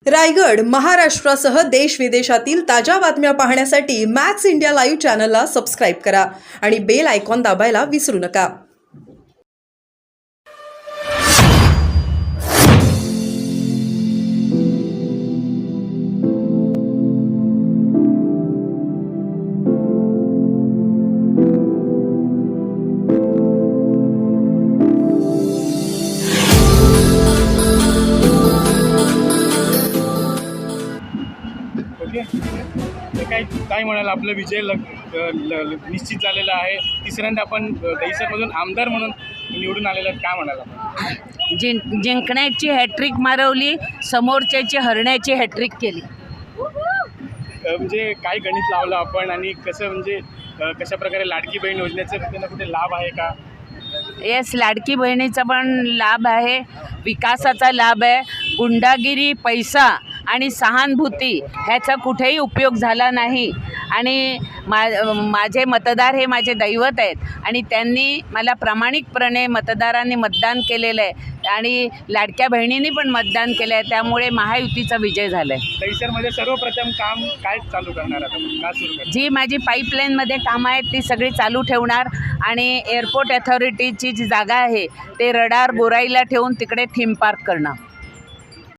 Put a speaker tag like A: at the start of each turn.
A: रायगड, महाराष्ट्रासह देश विदेशातील ताज्या बातम्या पाहण्यासाठी मॅक्स इंडिया लाईव्ह चॅनलला सबस्क्राईब करा आणि बेल आयकॉन दाबायला विसरू नका.
B: ओके, तर काय म्हणाल, आपलं विजय निश्चित झालेला आहे. तिसऱ्यांदा आपण दहिसरमधून आमदार म्हणून निवडून आलेला आहे. काय म्हणाल आपण?
C: जिंकण्याची हॅट्रिक मारवली, समोरच्याची हरण्याची हॅट्रिक केली.
B: म्हणजे काय गणित लावलं आपण आणि कसं, म्हणजे कशा प्रकारे लाडकी बहीण योजनेचा कुठे ना कुठे लाभ आहे का?
C: येस, लाडकी बहिणीचा पण लाभ आहे, विकासाचा लाभ आहे. गुंडागिरी, पैसा आणि सहानुभूती ह्याचा कुठेही उपयोग झाला नाही. आणि माझे मतदार हे माझे दैवत आहेत आणि त्यांनी मला प्रामाणिकपणे मतदारांनी मतदान केलेलं आहे आणि लाडक्या बहिणींनी पण मतदान केलं आहे. त्यामुळे महायुतीचा विजय झाला आहे.
B: दहिसरमध्ये सर्वप्रथम काम काय चालू करणार आता, का सुरू करणार?
C: जी माझी पाईपलाईनमध्ये कामं आहेत ती सगळी चालू ठेवणार आणि एअरपोर्ट अथॉरिटीची जी जागा आहे ते रडार बोराईला ठेवून तिकडे थीम पार्क करणार.